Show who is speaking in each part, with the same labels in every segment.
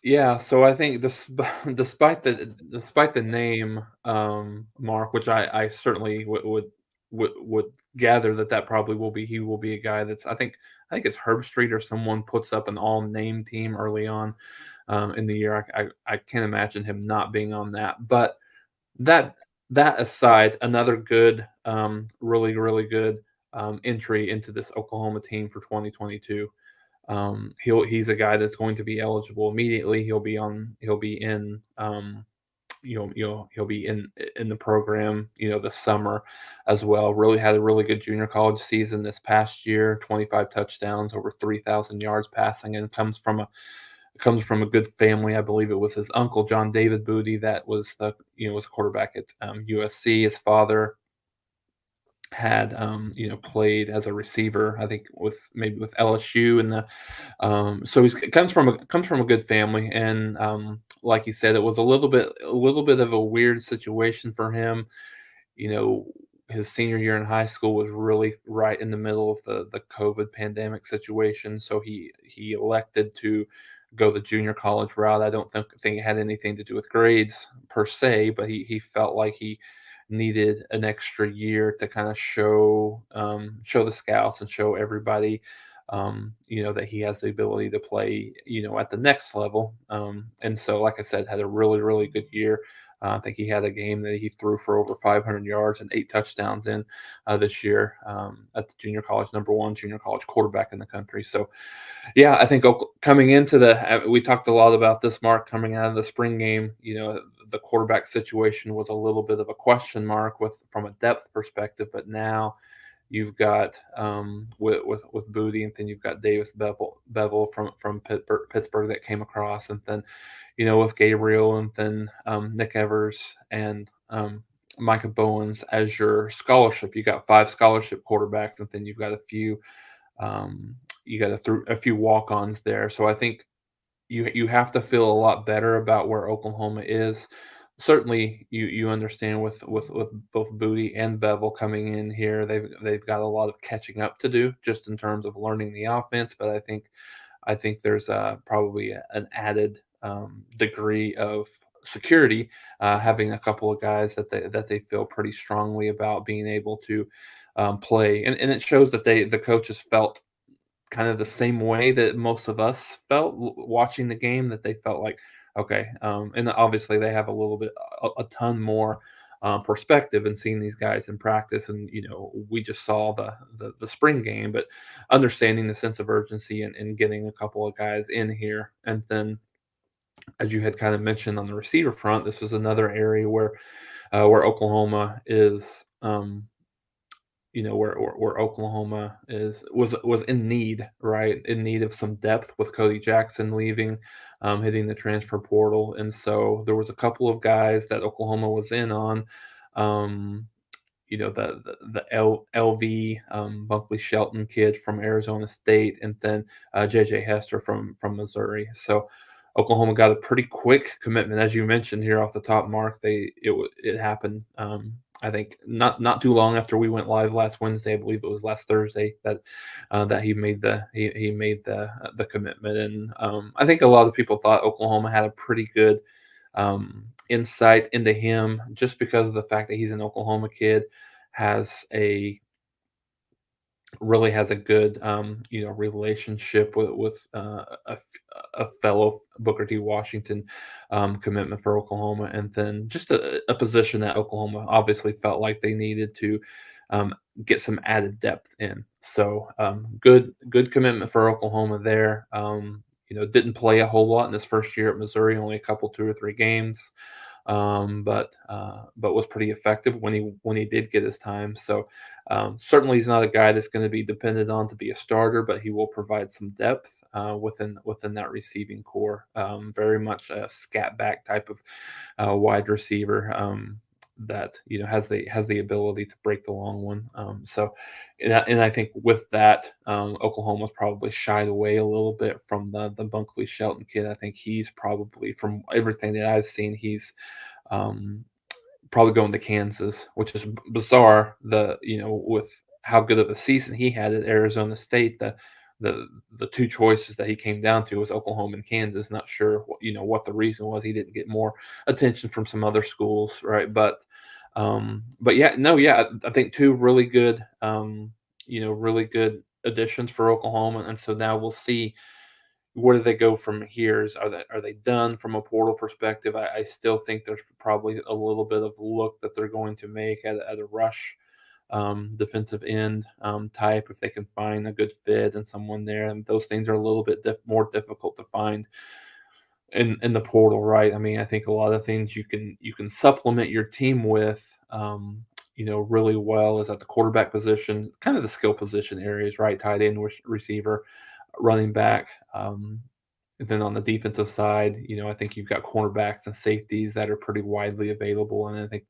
Speaker 1: Yeah, so I think despite the name, Mark, which I certainly would gather that that probably will be he will be a guy that's I think it's Herb Street or someone puts up an all-name team early on, in the year. I can't imagine him not being on that, but that that aside, another good, really good, entry into this Oklahoma team for 2022. He's a guy that's going to be eligible immediately. He'll be in he'll be in the program this summer as well. Really had a really good junior college season this past year. 25 touchdowns, over 3,000 yards passing, and comes from a good family. I believe it was his uncle John David Booty that was the was a quarterback at USC. His father had played as a receiver, I think with LSU, and the so he's comes from a good family, and like you said, it was a little bit of a weird situation for him. You know, his senior year in high school was really right in the middle of the COVID pandemic situation, so he elected to go the junior college route. I don't think it had anything to do with grades per se, but he felt like he needed an extra year to kind of show the scouts and show everybody that he has the ability to play, at the next level. And so, like I said, had a really good year. I think he had a game that he threw for over 500 yards and 8 touchdowns in this year at the junior college, number one junior college quarterback in the country. So, yeah, I think coming into we talked a lot about this, Mark, coming out of the spring game. The quarterback situation was a little bit of a question mark from a depth perspective, but now you've got with Booty, and then you've got Davis Bevel from Pittsburgh that came across, and then with Gabriel, and then Nick Evers and Micah Bowens as your scholarship. You got 5 scholarship quarterbacks, and then you've got um, a few walk-ons there. So I think you have to feel a lot better about where Oklahoma is. Certainly, you understand with both Booty and Bevel coming in here, they've got a lot of catching up to do just in terms of learning the offense. But I think there's probably an added degree of security having a couple of guys that they feel pretty strongly about being able to play, and it shows that the coaches felt kind of the same way that most of us felt watching the game, that they felt like, okay, and obviously they have a ton more perspective in seeing these guys in practice, and we just saw the spring game, but understanding the sense of urgency and getting a couple of guys in here, and then as you had kind of mentioned on the receiver front, this is another area where Oklahoma is. Where Oklahoma was in need, right? In need of some depth with Cody Jackson leaving, hitting the transfer portal, and so there was a couple of guys that Oklahoma was in on. Um, the LV Bunkley Shelton kid from Arizona State, and then JJ Hester from Missouri. So Oklahoma got a pretty quick commitment, as you mentioned here off the top, Mark. It happened. I think not too long after we went live last Wednesday. I believe it was last Thursday that he made the commitment, and I think a lot of people thought Oklahoma had a pretty good insight into him just because of the fact that he's an Oklahoma kid, has a really has a good relationship with a fellow Booker T. Washington commitment for Oklahoma, and then just a position that Oklahoma obviously felt like they needed to get some added depth in. So good commitment for Oklahoma there. Didn't play a whole lot in his first year at Missouri, only a couple, 2 or 3 games, but was pretty effective when he did get his time. So certainly he's not a guy that's going to be depended on to be a starter, but he will provide some depth within that receiving core. Very much a scat back type of wide receiver. That has the ability to break the long one. And I think with that, Oklahoma's probably shied away a little bit from the Bunkley Shelton kid. I think he's probably, from everything that I've seen, he's um, probably going to Kansas, which is bizarre. With how good of a season he had at Arizona State, the two choices that he came down to was Oklahoma and Kansas. Not sure what the reason was. He didn't get more attention from some other schools, right? But yeah, no, yeah, I think two really good, really good additions for Oklahoma, and so now we'll see where do they go from here. Are they done from a portal perspective? I still think there's probably a little bit of look that they're going to make at a rush defensive end type if they can find a good fit and someone there. And those things are a little bit more difficult to find in the portal, right? I mean, I think a lot of things you can supplement your team with, really well is at the quarterback position, kind of the skill position areas, right? Tight end, receiver, running back. And then on the defensive side, I think you've got cornerbacks and safeties that are pretty widely available, and I think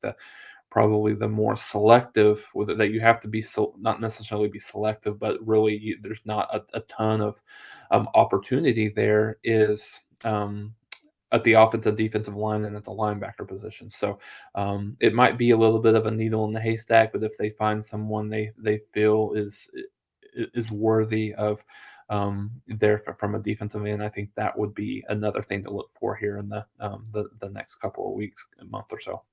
Speaker 1: probably the more selective with it, that you have to be not necessarily be selective, but really there's not a ton of opportunity there is at the offensive defensive line and at the linebacker position. So it might be a little bit of a needle in the haystack, but if they find someone they feel is worthy of there from a defensive end, I think that would be another thing to look for here in the next couple of weeks, a month or so.